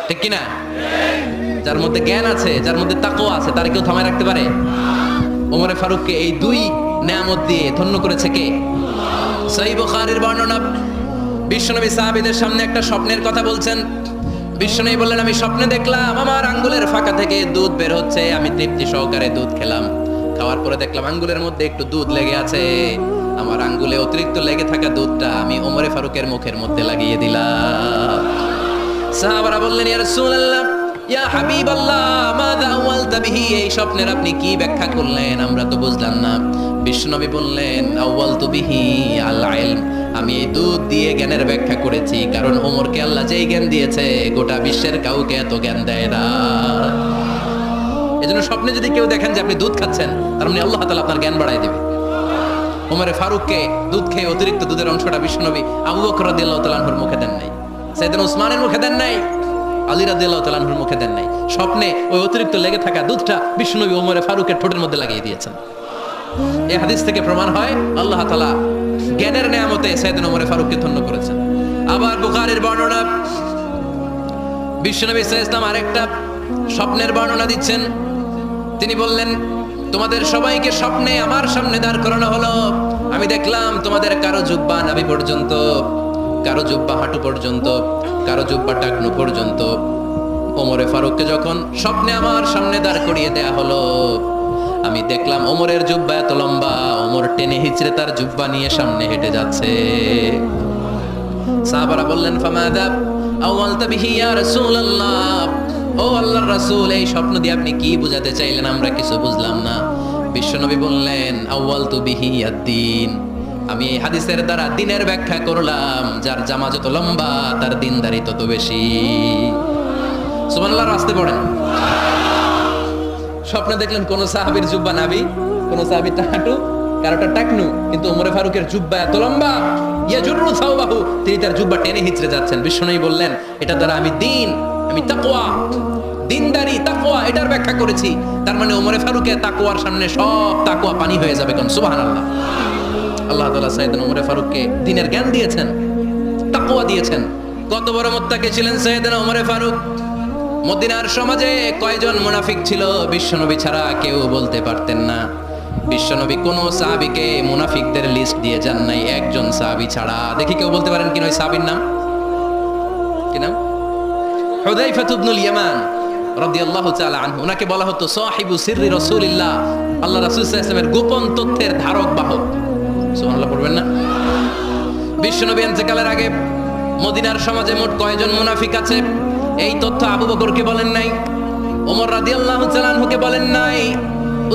ঠিক কিনা? যার মধ্যে জ্ঞান আছে, যার মধ্যে তাকওয়া আছে, তার কেউ থামায় রাখতে পারে? ওমরে ফারুককে এই দুই নেয়ামত দিয়ে ধন্য করেছে কে? সহিহ বুখারীর বর্ণনা, বিশ্বনবী সাহাবীদের সামনে একটা স্বপ্নের কথা বলছেন। বিশ্বনবী বললেন, আমি স্বপ্নে দেখলাম আমার আঙ্গুলের ফাঁকা থেকে দুধ বের হচ্ছে, আমি তৃপ্তি সহকারে দুধ খেলাম। খাওয়ার পরে দেখলাম আঙ্গুলের মধ্যে একটু দুধ লেগে আছে। আমার আঙ্গুলে অতিরিক্ত লেগে থাকা দুধটা আমি ওমরে ফারুকের মুখের মধ্যে লাগিয়ে দিলাম। সাহাবারা বললেন, ইয়া রাসূলুল্লাহ, ইয়া হাবিবাল্লাহ, মাযা আওয়ালতা বিহি, এই স্বপ্নের আপনি কি ব্যাখ্যা করলেন, আমরা তো বুঝলাম না। বিশ্বনবী বললেন, আওয়ালতু বিহি আল ইলম, আমি এই দুধ দিয়ে জ্ঞানের ব্যাখ্যা করেছি, কারণ ওমরকে আল্লাহ যেই জ্ঞান দিয়েছে গোটা বিশ্বের কাউকে এত জ্ঞান দেয় না। এজন্য স্বপ্নে যদি কেউ দেখেন যে আপনি দুধ খাচ্ছেন, তার মানে আল্লাহ তাআলা আপনার জ্ঞান বাড়ায় দেবে। ওমরে ফারুককে দুধ খেয়ে অতিরিক্ত দুধের অংশটা বিশ্বনবী আবু বকর রাদিয়াল্লাহু তাআলা আনহুর মুখে দেন নাই, সাইয়েদনা উসমানের মুখে দেন নাই, আলী রাদিয়াল্লাহু তাআলা আনহুর মুখে দেন নাই। স্বপ্নে ওই অতিরিক্ত লেগে থাকা দুধটা বিশ্বনবী ওমরে ফারুকের ঠোঁটের মধ্যে লাগিয়ে দিয়েছেন। এই হাদিস থেকে প্রমাণ হয় আল্লাহ তাআলা জ্ঞানের নেয়ামতে সাইয়েদনা ওমরে ফারুককে ধন্য করেছেন। আবার বুখারীর বর্ণনা, বিশ্বনবী সাল্লাল্লাহু আলাইহি ওয়াসাল্লাম আরেকটা স্বপ্নের বর্ণনা দিচ্ছেন। তিনি বললেন, তোমাদের সবাইকে স্বপ্নে আমার সামনে দাঁড় করানো হলো। আমি দেখলাম তোমাদের কারো জুব্বা নাভি পর্যন্ত, কারো জুব্বা হাঁটু পর্যন্ত, কারো জুব্বা টাকনু পর্যন্ত। ওমরে ফারুককে যখন স্বপ্নে আমার সামনে দাঁড় করিয়ে দেয়া হলো, আমি দেখলাম ওমরের জুব্বা এত লম্বা, ওমর টেনে হিচড়ে তার জুব্বা নিয়ে সামনে হেঁটে যাচ্ছে। সাহাবারা বললেন, ফামাদা আওয়ালতা বিহি ইয়া রাসূলুল্লাহ, ও আল্লাহর রাসূল, এই স্বপ্ন দিয়ে আপনি কি বোঝাতে চাইলেন, আমরা কিছু বুঝলাম না। বিশ্বনবী বললেন, আউয়ালতু বিহি আদ-দীন, আমি এই হাদিসের দ্বারা দ্বীনের ব্যাখ্যা করলাম, যার জামা যত লম্বা তার দ্বীনদারি তত বেশি। সুবহানাল্লাহ, আসতে পড়েন। স্বপ্নে দেখলেন কোন সাহাবীর জুব্বা নাভি, কোন সাহাবীর হাঁটু, কারোটা টাকনু, কিন্তু ওমরে ফারুকের জুব্বা এত লম্বা, ইয়াজুরু সাওবাহু, তিনি তার জুব্বা টেনে হিচড়ে যাচ্ছেন। বিশ্বনবী বললেন, এটা দ্বারা আমি দ্বীন, আমি তাকওয়া, দ্বীনদারি, তাকওয়া, এটার ব্যাখ্যা করেছি। তার মানে ওমরে ফারুকের তাকওয়ার সামনে সব তাকওয়া পানি হয়ে যাবে। কোন সুবহানাল্লাহ। আল্লাহ তাআলা সাইয়েদনা ওমরে ফারুককে দ্বীনের জ্ঞান দিয়েছেন, তাকওয়া দিয়েছেন। কত বড় মুত্তাকি ছিলেন সাইয়েদনা ওমরে ফারুক। মদিনার সমাজে কয়জন মুনাফিক ছিল বিশ্বনবী ছাড়া কেউ বলতে পারতেন না। বিশ্বনবী কোন সাহাবীকে মুনাফিকদের লিস্ট দিয়ে যান নাই, একজন সাহাবী ছাড়া। দেখি কেউ বলতে পারেন কিনা ওই সাহাবীর নাম? কি নাম? হুযায়ফা ইবনুল ইয়ামান রাদিয়াল্লাহু তাআলা আনহু। ওনাকে বলা হতো সাহিবু সিররি রাসূলিল্লাহ, আল্লাহ রাসূল সাল্লাল্লাহু আলাইহি ওয়াসাল্লামের গোপন তথ্যের ধারক বাহক। সুবহানাল্লাহ পড়বেন না? বিশ্বনবী ইন্তেকালের আগে মদিনার সমাজে মোট কয়জন মুনাফিক আছে, এই তথ্য আবু বকরকে বলেন নাই, ওমর রাদিয়াল্লাহু তাআলা আনহুকে বলেন নাই,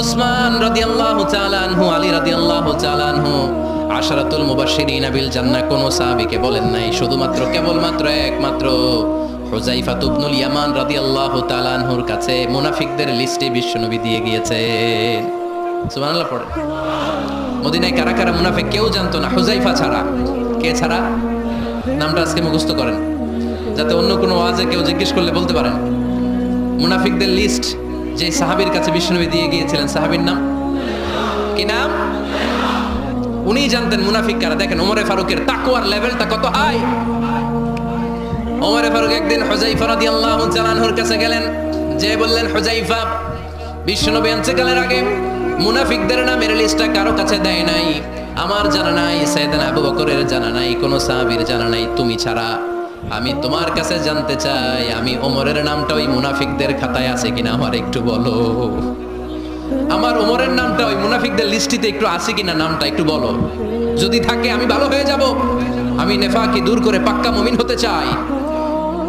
উসমান রাদিয়াল্লাহু তাআলা আনহু, আলী রাদিয়াল্লাহু তাআলা আনহু, আশারাতুল মুবাশশিরিনা বিল জান্নাহ কোন সাহাবীকে বলেন নাই। শুধুমাত্র কেবলমাত্র একমাত্র হুযায়ফা ইবনুল ইয়ামান রাদিয়াল্লাহু তাআলা আনহুর কাছে মুনাফিকদের লিস্টে বিশ্বনবী দিয়ে গিয়েছেন। সুবহানাল্লাহ পড়েন। মদিনায় কারা কারা মুনাফিক কেউ জানতো না, হুযায়ফা ছাড়া। কে ছাড়া? নামটা আজকে মুখস্থ করেন, যাতে অন্য কোনো ওয়াজে কেউ জিজ্ঞেস করলে বলতে পারেন। মুনাফিকদের লিস্ট যে সাহাবীর কাছে বিশ্বনবী দিয়ে গিয়েছিলেন, সাহাবীর নাম কি? নাম? উনি জানতেন মুনাফিক কারা। দেখেন ওমরে ফারুকের তাকওয়ার লেভেলটা কত হাই। ওমরে ফারুক একদিন হুযায়ফা রাদিয়াল্লাহু তাআলা আনহুর কাছে গেলেন, যে বললেন, হুযায়ফা, বিশ্বনবী ইন্তেকালের আগে মুনাফিকদের নামের লিস্টটা কারো কাছে দেয় নাই, আমার জানা নাই, সাইয়েদনা আবু বকরের জানা নাই, কোন সাহাবীর জানা নাই, তুমি ছাড়া। আমি তোমার কাছে জানতে চাই, আমি ওমরের নামটা ওই মুনাফিকদের খাতায় আছে কিনা আমার একটু বলো। আমার ওমরের নামটা ওই মুনাফিকদের লিস্টিতে একটু আছে কিনা, নামটা একটু বলো। যদি থাকে আমি ভালো হয়ে যাব, আমি নেফাকি দূর করে পাক্কা মুমিন হতে চাই।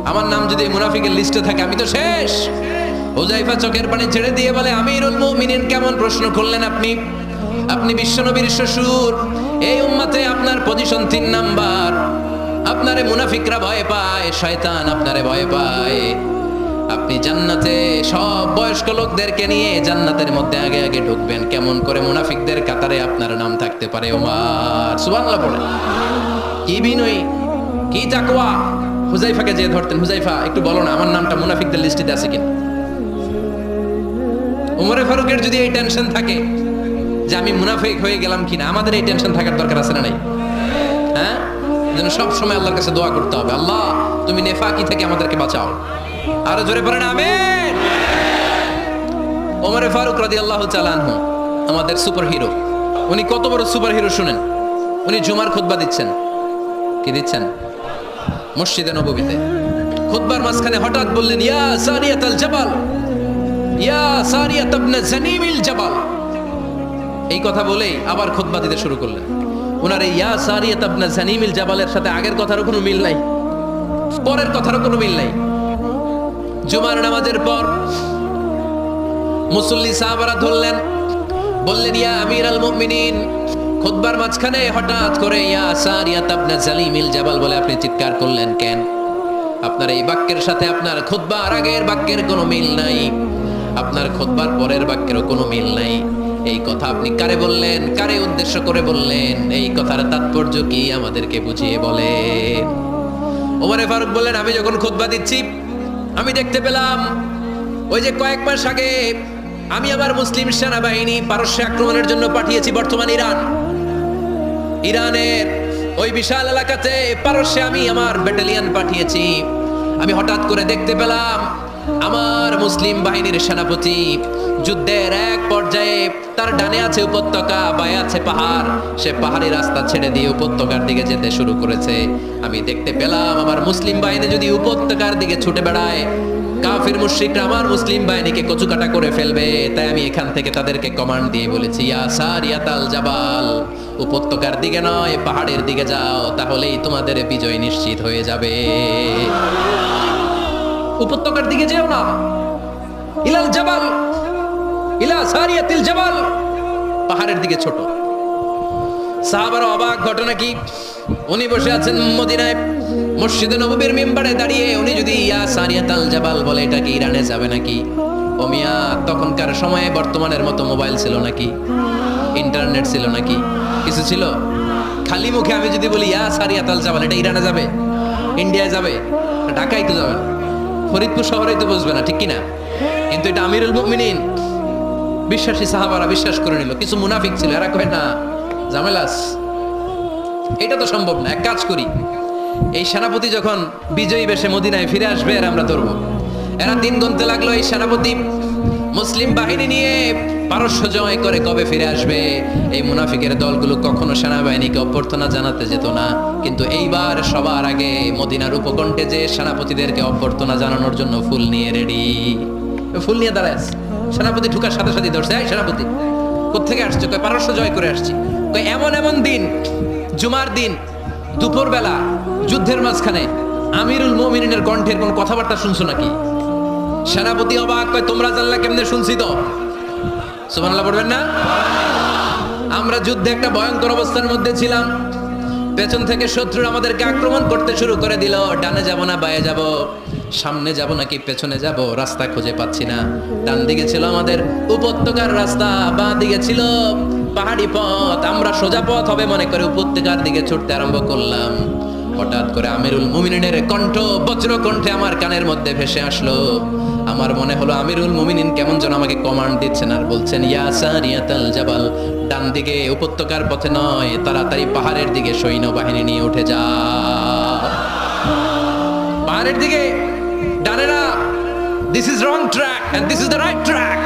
আমার নাম যদি মুনাফিকের লিস্টে থাকে আমি তো শেষ। হুযায়ফা চোখের পানি ছেড়ে দিয়ে বলে, আমিরুল মুমিনিন, কেমন প্রশ্ন করলেন আপনি? আপনি বিশ্বনবীর শ্বশুর, এই উম্মতে আপনার পজিশন 3 নাম্বার। আপনারে মুনাফিকরা ভয় পায়, শয়তান আপনারে ভয় পায়। আপনি জান্নাতে সব বয়স্ক লোকদেরকে নিয়ে জান্নাতের মধ্যে আগে আগে ঢুকবেন, কেমন করে মুনাফিকদের কাতারে আপনার নাম থাকতে পারে ওমর? সুবহানাল্লাহ পড়ে। কি বিনয়ী, কি তাকওয়া। হুযায়ফাকে যে ধরতেন, হুযায়ফা একটু বলো না আমার নামটা মুনাফিকদের লিস্টে আছে কিনা। ওমরে ফারুকের যদি এই টেনশন থাকে যে আমি মুনাফিক হয়ে গেলাম কিনা, আমাদের এই টেনশন থাকার দরকার আছে না নাই? হ্যাঁ, যেন সব সময় আল্লাহর কাছে দোয়া করতে হবে, আল্লাহ তুমি নেফাকি থেকে আমাদেরকে বাঁচাও। আরো জোরে পড়েন আমিন। ওমরে ফারুক রাদিয়াল্লাহু তাআলা আনহু আমাদের সুপার হিরো। উনি কত বড় সুপার হিরো শুনেন। উনি জুমার খুতবা দিচ্ছেন। কি দিচ্ছেন? মসজিদে নববীতে খুতবার মাঝখানে হঠাৎ বললেন, ইয়া সারিয়াতাল জাবাল, ইয়া সারিয়াত ইবনে জানিমিল জাবাল। এই কথা বলেই আবার খুতবা দিতে শুরু করলেন। ওনার এই ইয়া সারিয়াত ইবনে জানিমিল জাবালের সাথে আগের কথারও কোনো মিল নাই, পরের কথারও কোনো মিল নাই। জুমার নামাজের পর মুসল্লি সাহাবারা ধরলেন, বললেন, ইয়া আমিরাল মুমিনিন, খুতবার মাঝখানে হঠাৎ করে ইয়া সারিয়াত ইবনে জানিমিল জাবাল বলে আপনি চিৎকার করলেন কেন? আপনার এই বাক্যের সাথে আপনার খুতবার আগের বাক্যের কোনো মিল নাই, আপনার খুতবার পরের বাক্যেরও কোনো মিল নাই। এই কথা আপনি কারে বললেন, কারে উদ্দেশ্য করে বললেন? এই কথার তাৎপর্য কি আমাদেরকে বুঝিয়ে বলেন। ওমরে ফারুক বললেন, আমি যখন খুতবা দিচ্ছি আমি দেখতে পেলাম ওই যে কয়েক মাস আগে আমি আমার মুসলিম সেনাবাহিনী পারস্যে আক্রমণের জন্য পাঠিয়েছি বর্তমান ইরানের ওই বিশাল এলাকাতে পারস্যে আমি আমার ব্যাটালিয়ন পাঠিয়েছি। আমি হঠাৎ করে দেখতে পেলাম আমার মুসলিম বাহিনীর সেনাপতি যুদ্ধের এক পর্যায়ে তার ডানে আছে উপত্যকা, বায়ে আছে পাহাড়, সে পাহাড়ি রাস্তা ছেড়ে দিয়ে উপত্যকার দিকে যেতে শুরু করেছে। আমি দেখতে পেলাম আমার মুসলিম বাহিনী যদি উপত্যকার দিকে ছুটে বেড়ায়, কাফির মুশরিকরা আমার মুসলিম বাহিনীকে কচুকাটা করে ফেলবে। তাই আমি এখান থেকে তাদেরকে কমান্ড দিয়ে বলেছি, ইয়া সারিয়াতাল জাবাল, উপত্যকার দিকে নয় পাহাড়ের দিকে যাও, তাহলেই তোমাদের বিজয় নিশ্চিত হয়ে যাবে। উপত্যকার দিকে যেও না, ইলাল জাবাল, ইলা সারিয়াতিল জাবাল, পাহাড়ের দিকে ছোট। সাহাবারা অবাক, ঘটনা কি? উনি বসে আছেন মদিনায় মসজিদে নববীর মিম্বারে দাঁড়িয়ে, উনি যদি ইয়া সারিয়াতাল জাবাল বলে, এটা কি ইরানে যাবে নাকি? ও মিয়া, তখনকার সময়ে বর্তমানের মতো মোবাইল ছিল নাকি? ইন্টারনেট ছিল নাকি? কিছু ছিল? খালি মুখে আমি যদি বলি ইয়া সারিয়াতাল জাবাল, এটা ইরানে যাবে, ইন্ডিয়ায় যাবে, ঢাকায় তো যাবে না, ফরিদপুর শহরেই তো বসবে না, ঠিক কিনা? কিন্তু এটা আমিরুল মুমিনিন বিশ্বাসী সাহাবারা বিশ্বাস করে নিল। কিছু মুনাফিক ছিল, এরা কয় না জামেলাস, এটা তো সম্ভব না, এক কাজ করি, এই সেনাপতি যখন বিজয়ী বেশে মদিনায় ফিরে আসবে আর আমরা ধরবো। এরা দিন গুনতে লাগলো, এই সেনাপতি মুসলিম বাহিনী নিয়ে পারস্য জয় করে কবে ফিরে আসবে। এই মুনাফিকের দলগুলো কখনো সেনাবাহিনীকে অভ্যর্থনা জানাতে যেত না, কিন্তু এইবার সবার আগে মদিনার উপকণ্ঠে যে সেনাপতিদেরকে অভ্যর্থনা জানানোর জন্য ফুল নিয়ে রেডি, ফুল নিয়ে দাঁড়ায় আছে। সেনাপতি ঢুকার সাথে সাথে ধরছে, এই সেনাপতি কোত্থেকে আসছে? কয় পারস্য জয় করে আসছি। কয় এমন এমন দিন, জুমার দিন দুপুর বেলা যুদ্ধের মাঝখানে আমিরুল মুমিনিনের কণ্ঠের কোন কথাবার্তা শুনছো নাকি? সেনাপতি অবাক, কয় তোমরা জানলা কেমনে? শুনছি তো। সুবহানাল্লাহ পড়বেন না? আমরা যুদ্ধে একটা ভয়ঙ্কর অবস্থার মধ্যে ছিলাম, পেছন থেকে শত্রুরা আমাদেরকে আক্রমণ করতে শুরু করে দিল। ডানে যাব না বায়ে যাব, সামনে যাব নাকি পেছনে যাব, রাস্তা খুঁজে পাচ্ছি না। ডান দিকে ছিল আমাদের উপত্যকার রাস্তা, বাঁ দিকে ছিল পাহাড়ি পথ। আমরা সোজা পথ হবে মনে করে উপত্যকার দিকে ছুটতে আরম্ভ করলাম। হঠাৎ করে আমিরুল মুমিনিনের কণ্ঠ বজ্র কণ্ঠে আমার কানের মধ্যে ভেসে আসলো। আমার মনে হলো আমিরুল মুমিনিন কেমন যেন আমাকে কমান্ড দিচ্ছেন আর বলছেন, ইয়া সারিয়াতাল জাবাল, ডান দিকে উপত্যকার পথে নয়, তাড়াতাড়ি পাহাড়ের দিকে সৈন্যবাহিনী নিয়ে উঠে যা। পাহাড়ের দিকে, ডানে না, this is wrong track and this is the right track.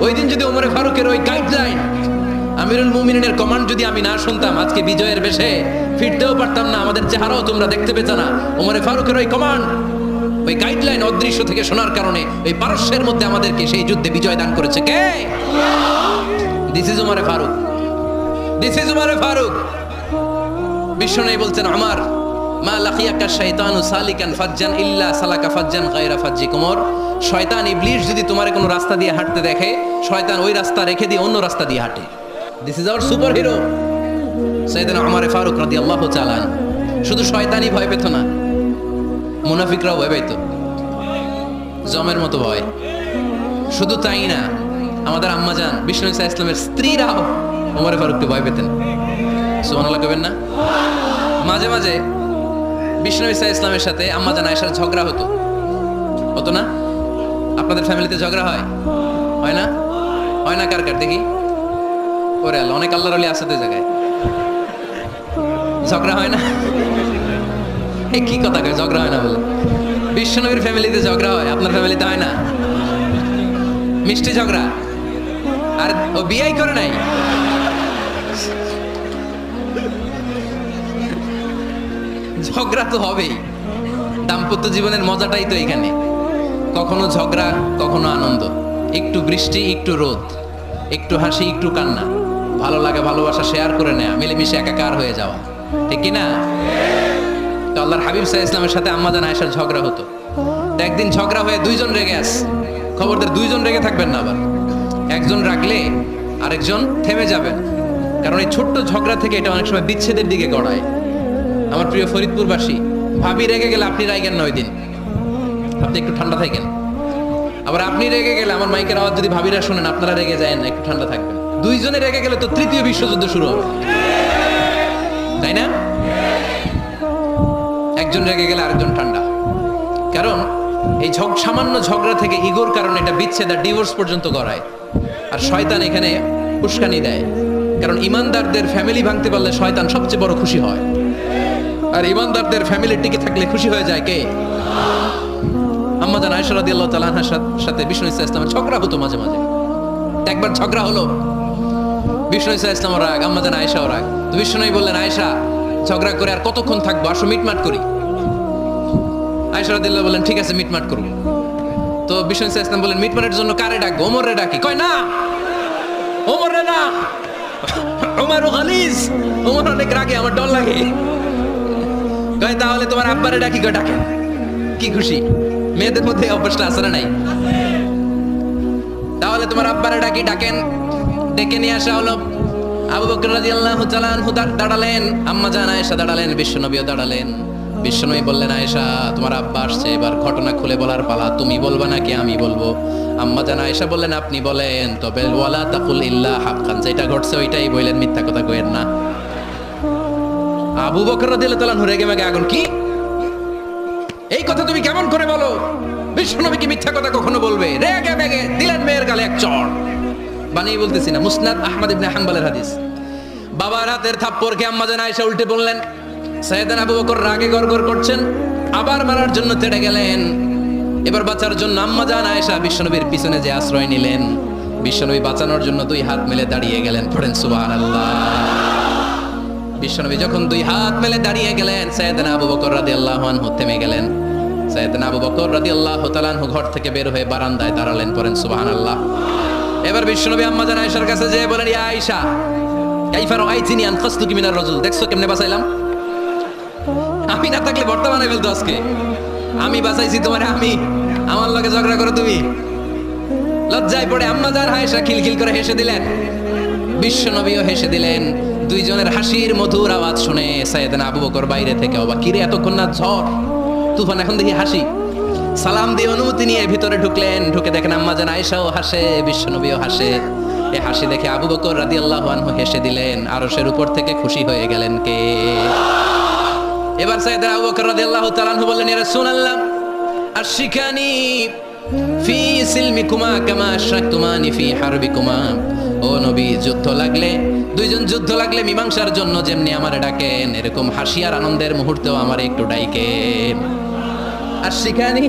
ওই দিন যদি ওমরে ফারুকের ওই গাইডলাইন, আমিরুল মুমিনিনের কমান্ড যদি আমি না শুনতাম, আজকে বিজয়ের বেশে ফিরতেও পারতাম না, আমাদের চেহারাও তোমরা দেখতে পেতে না। ওমরে ফারুকের ওই কমান্ড, ওই গাইডলাইন অদৃশ্য থেকে শোনার কারণে ওই পারস্যের মধ্যে আমাদেরকে সেই যুদ্ধে বিজয় দান করেছে কে? দিস ইজ ওমরে ফারুক, দিস ইজ ওমরে ফারুক। বিশ্বনবী বলছেন, আমার মা লাকিয়াকা শাইতানু সালিকান ফাজ্জান ইল্লা সালাকা ফাজ্জান গায়রা ফাজ্জিক ওমর। শয়তান ইবলিস যদি তোমার কোনো রাস্তা দিয়ে হাঁটতে দেখে, শয়তান ওই রাস্তা রেখে দিয়ে অন্য রাস্তা দিয়ে হাঁটে। This is our super hero সাইয়েদনা ওমর ফারুক রাদিয়াল্লাহু তাআলা। শুধু শয়তানই ভয় পেত না, মুনাফিকরাও ভয় পেত, জমের মতো ভয়। শুধু তাই না, আমাদের আম্মাজান বিষ্ণু ইসা ইসলামের স্ত্রীরাও ওমর ফারুককে ভয় পেতেন। সুবহানাল্লাহ কইবেন না? মাঝে মাঝে বিষ্ণু ইসা ইসলামের সাথে আম্মাজান আয়েশার ঝগড়া হতো, হতো না? আপনাদের ফ্যামিলিতে ঝগড়া হয়? হয় না? হয় না? কার কার দেখি? ওরে আল্লাহ, অনেক আল্লাহর ওলি আছে তো জায়গায়, ঝগড়া হয় না? এই কি কথা কয়, ঝগড়া হয় না বলে? বিশ্বনবীর ফ্যামিলিতে ঝগড়া হয়, আপনার ফ্যামিলিতে হয় না? মিষ্টি ঝগড়া। আর ও বিয়েই করে নাই। ঝগড়া তো হবেই, দাম্পত্য জীবনের মজাটাই তো এখানে। কখনো ঝগড়া, কখনো আনন্দ, একটু বৃষ্টি, একটু রোদ, একটু হাসি, একটু কান্না, ভালো লাগা ভালোবাসা শেয়ার করে নেয়া, মিলেমিশে একাকার হয়ে যাওয়া, ঠিক কিনা? তো আল্লাহর হাবিব সাল্লাল্লাহু আলাইহি ওয়াসাল্লামের সাথে আম্মা জান আয়েশার ঝগড়া হতো। তো একদিন ঝগড়া হয়ে দুইজন রেগে আছে। খবরদার দুইজন রেগে থাকবেন না, আবার একজন রাগলে আরেকজন থেমে যাবেন, কারণ এই ছোট্ট ঝগড়া থেকে এটা অনেক সময় বিচ্ছেদের দিকে গড়ায়। আমার প্রিয় ফরিদপুরবাসী, ভাবি রেগে গেলে আপনি রাগেন না, ওই দিন আপনি একটু ঠান্ডা থাকেন। আবার আপনি রেগে গেলে আমার মাইকের আওয়াজ যদি ভাবিরা শোনেন, আপনারা রেগে যায় না, একটু ঠান্ডা থাকবেন। দুইজনে রেগে গেলে তো তৃতীয় বিশ্বযুদ্ধ শুরু হবে, তাই না? একজন রেগে গেলে আরেকজন ঠান্ডা, কারণ এই সামান্য ঝগড়া থেকে ইগোর কারণে এটা বিচ্ছেদ আর ডিভোর্স পর্যন্ত গড়ায়। আর শয়তান এখানে উস্কানি দেয়, কারণ ইমানদারদের ফ্যামিলি ভাঙতে পারলে শয়তান সবচেয়ে বড় খুশি হয়। আর ইমানদারদের ফ্যামিলি টিকে থাকলে খুশি হয়ে যায় কে? আম্মা জান আয়েশা রাদিয়াল্লাহু তাআলা আনহার সাথে বিষ্ণু ইসা ইসলামের ঝগড়া হতো মাঝে মাঝে। একবার ঝগড়া হলো, বিষ্ণু ইসা ইসলাম রাগ, আম্মা জান আয়েশাও রাগ। তো বিষ্ণুই বললেন, আয়েশা ঝগড়া করে আর কতক্ষণ থাকবো, আসো মিটমাট করি। আয়েশা রাদিয়াল্লাহু বললেন, ঠিক আছে মিটমাট করব। তো বিষ্ণু ইসা ইসলাম বললেন, মিটমাটের জন্য কারে ডাকবো? ওমরে ডাকি। কয় না, ওমরে না, ওমর গালিজ, ওমর অনেক রাগে, আমার ডর লাগে। কয় তাহলে তোমার আব্বারে ডাকি। কয় ডাকেন। কি খুশি, মেয়েদের মধ্যে অভ্যাসটা আছে না নাই? তাহলে তোমার আব্বারে ডাকি। ডাকেন। ডেকে নিয়ে আসা হলো। আবু বকর রাদিয়াল্লাহু তাআলা আনহু দাঁড়ালেন, আম্মা জান আয়েশা দাঁড়ালেন, বিশ্বনবীও দাঁড়ালেন। বিশ্বনবী বললেন, আয়েশা তোমার আব্বা আসছে, এবার ঘটনা খুলে বলার পালা, তুমি বলবা নাকি আমি বলবো? আম্মা জান আয়েশা বললেন, আপনি বলেন। তবে ওয়ালা তাকুল ইল্লা হাক্কান, যেটা ঘটছে ওইটাই বললেন, মিথ্যা কথা কইেন না। আবু বকর রাদিয়াল্লাহু তাআলা রেগে মেগে আগুন, কি এই কথা তুমি কেমন করে বলো? বিশ্বনবী কি মিথ্যা কথা কখনো বলবে? রেগে মেগে দিলেন মেয়ের গালে এক চড়। বানিয়ে বলতেছি না, মুসনাদ আহমদ ইবনে হাম্বলের হাদিস। বাবার হাতের থাপ্পড়কে আম্মা জান আয়েশা উল্টে বললেন। সাইয়েদনা আবু বকর রাগে গড়গড় করছেন, আবার মারার জন্য তেড়ে গেলেন। এবার বাঁচার জন্য আম্মা জান আয়েশা বিশ্বনবীর পিছনে যে আশ্রয় নিলেন, বিশ্বনবী বাঁচানোর জন্য দুই হাত মেলে দাঁড়িয়ে গেলেন। পড়েন সুবহানাল্লাহ। বিশ্বনবী যখন দুই হাত মেলে দাঁড়িয়ে গেলেন, সাইয়েদনা আবু বকর রাদিয়াল্লাহু আনহু থেমে গেলেন। সাইয়েদনা আবু বকর রাদিয়াল্লাহু তাআলা আনহু ঘর থেকে বের হয়ে বারান্দায় দাঁড়ালেন। পড়েন সুবহানাল্লাহ। এবার বিশ্বনবী আম্মা জান আয়েশার কাছে যেয়ে বলেন, ইয়া আয়েশা কাইফা রাআইতিনি আনকাসতুকি মিনার রাজুল, দেখছো কেমনে বাঁচাইলাম? আমি না থাকলে বর্তমানে ফেলতো আজকে। আমি বাঁচাইছি তোমারে, আমি আমার লগে ঝগড়া করো তুমি? লজ্জায় পড়ে আম্মা জান আয়েশা খিলখিল করে হেসে দিলেন, বিশ্বনবীও হেসে দিলেন। দুইজনের হাসির মধুর আওয়াজ শুনে সাইয়েদনা আবু বকর বাইরে থেকে অবাক, কিরে এতক্ষণ না ঝড় তুফান, এখন দেখি হাসি। সালাম দিয়ে অনুমতি নিয়ে ভিতরে ঢুকলেন। ঢুকে দেখেন আম্মা জান আয়েশাও হাসে, বিশ্বনবীও হাসে। এই হাসি দেখে আবু বকর রাদিয়াল্লাহু আনহু হেসে দিলেন। আরশের উপর থেকে খুশি হয়ে গেলেন কে? এবার সাইয়েদনা আবু বকর রাদিয়াল্লাহু তাআলা আনহু বললেন, ইয়া রাসূলুল্লাহ আশরিকানি ফি সিলমিকুমা কামা আশরাকতুমানি ফি হারবিকুমা। ও নবী, যুদ্ধ লাগলে, দুইজন যুদ্ধ লাগলে মীমাংসার জন্য যেমনি আমারে ডাকেন, এরকম হাসি আর আনন্দের মুহূর্তেও আমারে একটু ডাকেন। আশরিকানি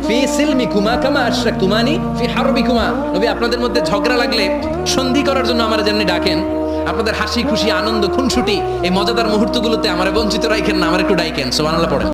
ফি সিলমিকুমা কামা আশরাকতুমানি ফি হারবিকুমা। নবী, আপনাদের মধ্যে ঝগড়া লাগলে সন্ধি করার জন্য আমারে যেমনি ডাকেন, আপনাদের হাসি খুশি আনন্দ খুনসুটি এই মজাদার মুহূর্তগুলোতে আমারে বঞ্চিত রাখেন না, আমার একটু ডাকেন। সুবহানাল্লাহ পড়েন।